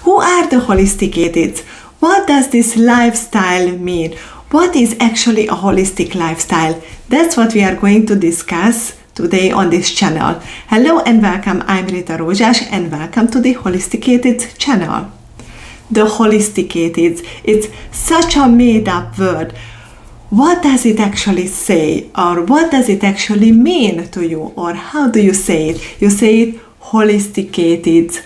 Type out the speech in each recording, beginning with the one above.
Who are the holisticated? What does this lifestyle mean? What is actually a holistic lifestyle? That's what we are going to discuss today on this channel. Hello and welcome, I'm Rita Rózsás and welcome to the Holisticated channel. The Holisticated, it's such a made up word. What does it actually say, or what does it actually mean to you, or how do you say it? You say it holisticated.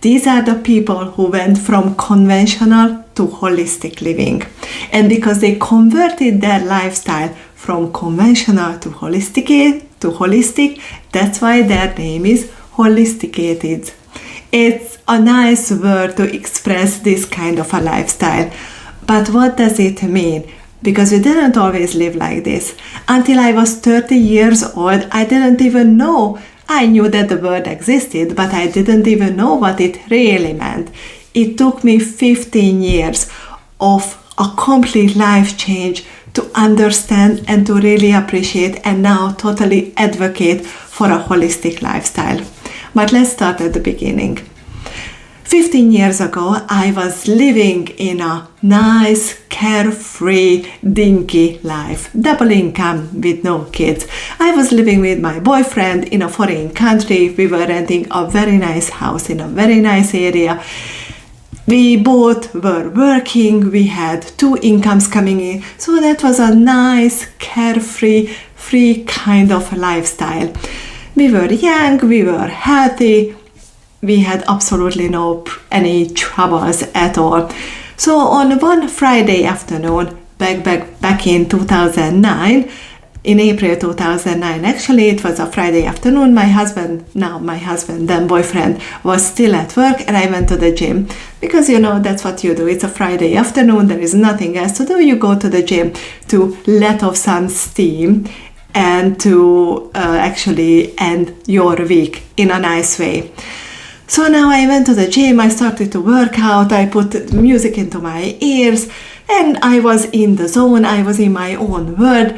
These are the people who went from conventional to holistic living. And because they converted their lifestyle from conventional to holistic, that's why their name is holisticated. It's a nice word to express this kind of a lifestyle. But what does it mean? Because we didn't always live like this. Until I was 30 years old, I didn't even know. I knew that the word existed, but I didn't even know what it really meant. It took me 15 years of a complete life change to understand and to really appreciate and now totally advocate for a holistic lifestyle. But let's start at the beginning. 15 years ago, I was living in a nice, carefree, dinky life. Double income with no kids. I was living with my boyfriend in a foreign country. We were renting a very nice house in a very nice area. We both were working. We had 2 incomes coming in. So that was a nice, carefree, free kind of lifestyle. We were young, we were healthy. We had absolutely any troubles at all. So on one Friday afternoon, back in 2009, in April 2009, actually it was a Friday afternoon, my husband, then boyfriend, was still at work and I went to the gym. Because that's what you do. It's a Friday afternoon, there is nothing else to do. You go to the gym to let off some steam and to actually end your week in a nice way. So now I went to the gym, I started to work out, I put music into my ears, and I was in the zone, I was in my own world,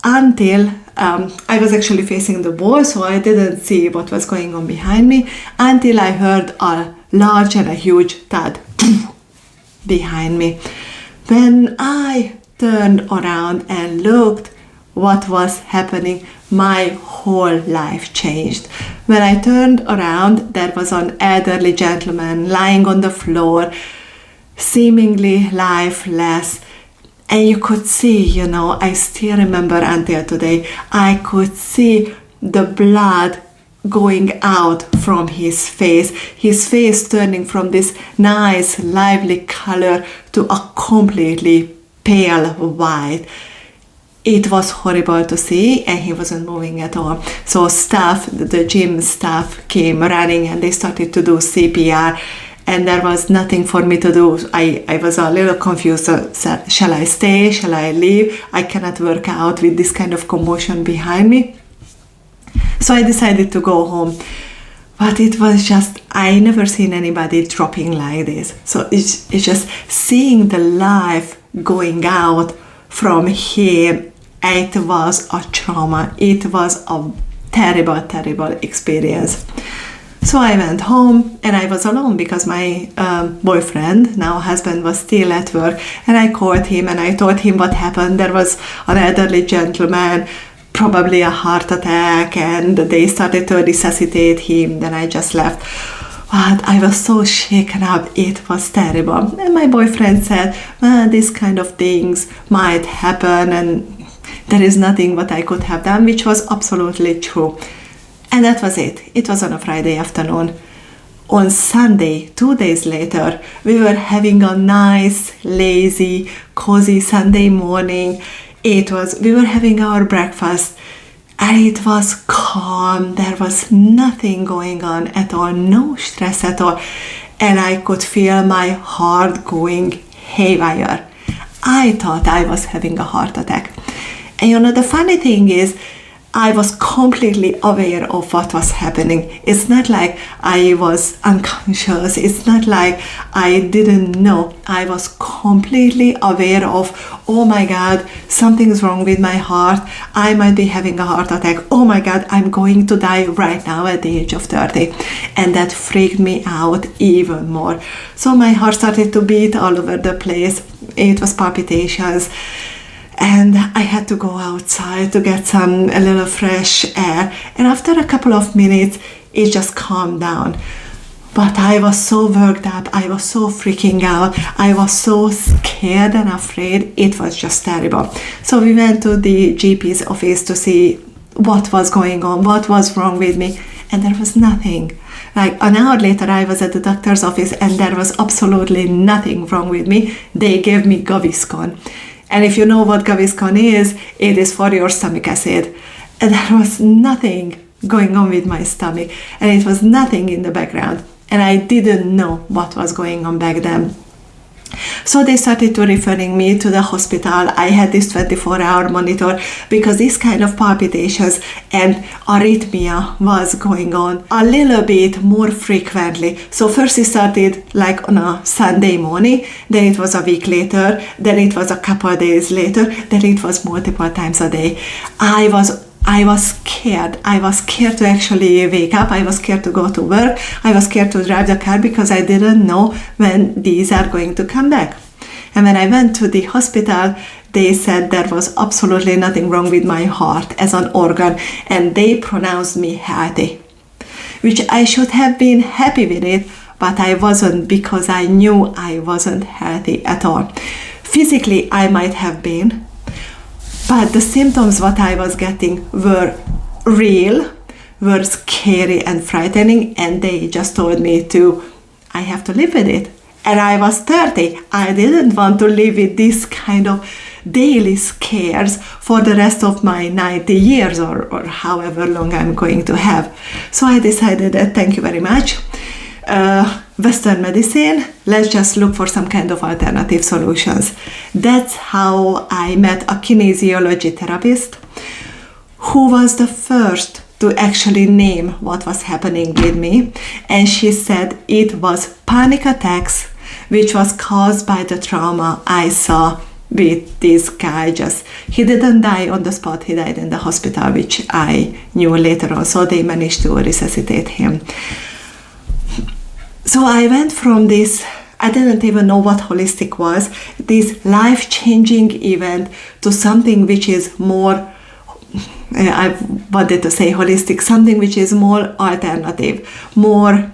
until I was actually facing the wall, so I didn't see what was going on behind me, until I heard a large and a huge thud behind me. When I turned around and looked what was happening, my whole life changed. When I turned around, there was an elderly gentleman lying on the floor, seemingly lifeless. And you could see, I still remember until today, I could see the blood going out from his face turning from this nice, lively color to a completely pale white. It was horrible to see, and he wasn't moving at all. So the gym staff came running and they started to do CPR, and there was nothing for me to do. I was a little confused. So shall I stay? Shall I leave? I cannot work out with this kind of commotion behind me. So I decided to go home. But it was just, I never seen anybody dropping like this. So it's just seeing the life going out from him. It was a trauma. It was a terrible, terrible experience. So I went home and I was alone because my boyfriend, now husband, was still at work. And I called him and I told him what happened. There was an elderly gentleman, probably a heart attack, and they started to resuscitate him. Then I just left. But I was so shaken up. It was terrible. And my boyfriend said, well, these kind of things might happen and there is nothing what I could have done, which was absolutely true. And that was it. It was on a Friday afternoon. On Sunday, 2 days later, we were having a nice, lazy, cozy Sunday morning. We were having our breakfast and it was calm. There was nothing going on at all, no stress at all. And I could feel my heart going haywire. I thought I was having a heart attack. And the funny thing is, I was completely aware of what was happening. It's not like I was unconscious. It's not like I didn't know. I was completely aware of, oh my God, something's wrong with my heart. I might be having a heart attack. Oh my God, I'm going to die right now at the age of 30. And that freaked me out even more. So my heart started to beat all over the place. It was palpitations. And I had to go outside to get a little fresh air. And after a couple of minutes, it just calmed down. But I was so worked up. I was so freaking out. I was so scared and afraid. It was just terrible. So we went to the GP's office to see what was going on, what was wrong with me. And there was nothing. Like an hour later, I was at the doctor's office and there was absolutely nothing wrong with me. They gave me Gaviscon. And if you know what Gaviscon is, it is for your stomach acid. And there was nothing going on with my stomach. And it was nothing in the background. And I didn't know what was going on back then. So they started to referring me to the hospital. I had this 24-hour monitor because this kind of palpitations and arrhythmia was going on a little bit more frequently. So first it started like on a Sunday morning, then it was a week later, then it was a couple of days later, then it was multiple times a day. I was scared. I was scared to actually wake up. I was scared to go to work. I was scared to drive the car because I didn't know when these are going to come back. And when I went to the hospital, they said there was absolutely nothing wrong with my heart as an organ, and they pronounced me healthy, which I should have been happy with it, but I wasn't because I knew I wasn't healthy at all. Physically, I might have been, but the symptoms what I was getting were real, were scary and frightening, and they just told me I have to live with it. And I was 30. I didn't want to live with this kind of daily scares for the rest of my 90 years or however long I'm going to have. So I decided that thank you very much. Western medicine, let's just look for some kind of alternative solutions. That's how I met a kinesiology therapist who was the first to actually name what was happening with me. And she said it was panic attacks, which was caused by the trauma I saw with this guy. He didn't die on the spot, he died in the hospital, which I knew later on. So they managed to resuscitate him. So I went from this, I didn't even know what holistic was, this life-changing event to something which is more, I wanted to say holistic, something which is more alternative, more,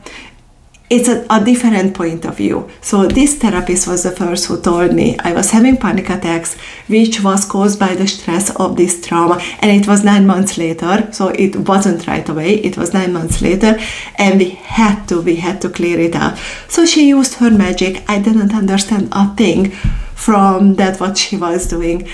it's a different point of view. So this therapist was the first who told me I was having panic attacks, which was caused by the stress of this trauma. And it was 9 months later, so it wasn't right away. It was 9 months later, and we had to clear it out. So she used her magic. I didn't understand a thing from that what she was doing.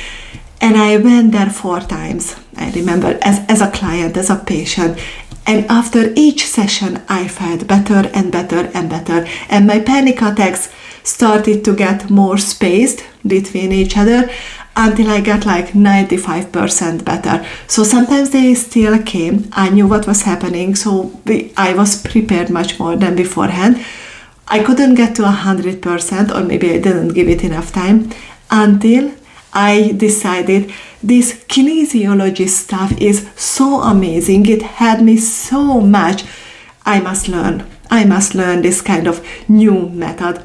And I went there 4 times. I remember as a client, as a patient. And after each session, I felt better and better and better. And my panic attacks started to get more spaced between each other until I got like 95% better. So sometimes they still came. I knew what was happening, so I was prepared much more than beforehand. I couldn't get to 100%, or maybe I didn't give it enough time, until I decided this kinesiology stuff is so amazing. It had me so much. I must learn this kind of new method.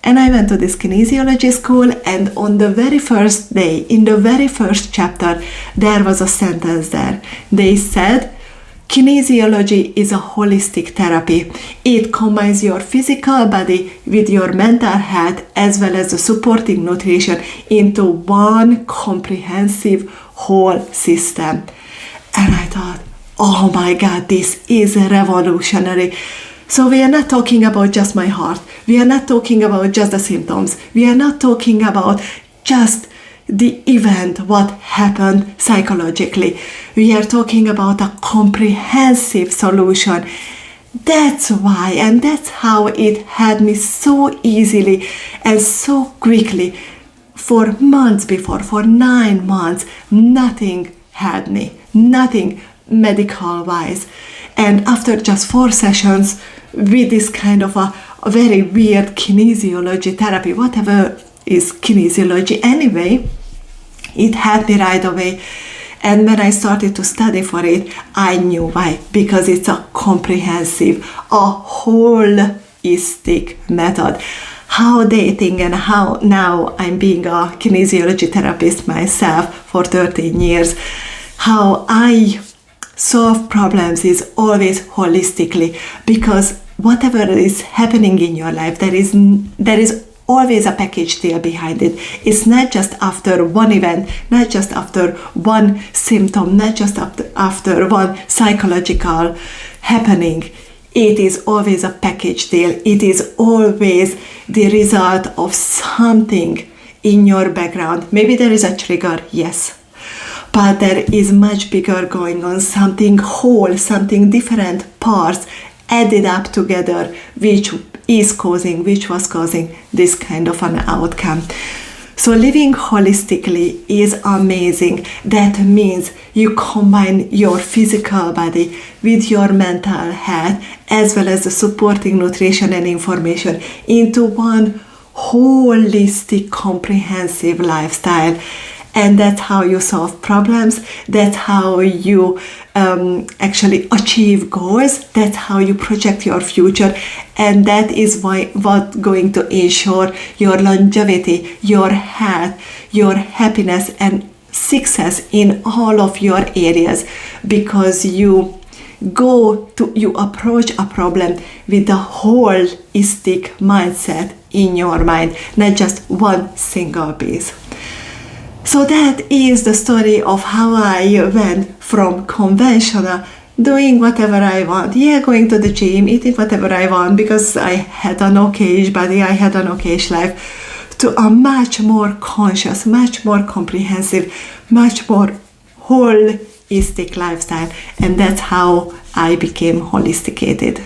And I went to this kinesiology school, and on the very first day, in the very first chapter, there was a sentence there. They said, kinesiology is a holistic therapy. It combines your physical body with your mental health as well as the supporting nutrition into one comprehensive whole system. And I thought, oh my God, this is revolutionary. So we are not talking about just my heart. We are not talking about just the symptoms. We are not talking about just the event, what happened psychologically. We are talking about a comprehensive solution. That's why, and that's how it had me so easily and so quickly. For months before, for 9 months, nothing had me. nothing medical wise. And after just 4 sessions with this kind of a very weird kinesiology therapy, whatever is kinesiology anyway, it helped me right away. And when I started to study for it, I knew why. Because it's a comprehensive, a holistic method. How dating and how now I'm being a kinesiology therapist myself for 13 years, how I solve problems is always holistically, because whatever is happening in your life, there is always a package deal behind it. It's not just after one event, not just after one symptom, not just after one psychological happening. It is always a package deal. It is always the result of something in your background. Maybe there is a trigger, yes. But there is much bigger going on, something whole, something different parts added up together, which was causing this kind of an outcome. So living holistically is amazing. That means you combine your physical body with your mental health, as well as the supporting nutrition and information into one holistic, comprehensive lifestyle. And that's how you solve problems. That's how you actually achieve goals. That's how you project your future. And that is what's going to ensure your longevity, your health, your happiness, and success in all of your areas. Because you approach a problem with the holistic mindset in your mind, not just one single piece. So that is the story of how I went from conventional, doing whatever I want, going to the gym, eating whatever I want because I had an okay body, I had an okay life, to a much more conscious, much more comprehensive, much more holistic lifestyle. And that's how I became holisticated.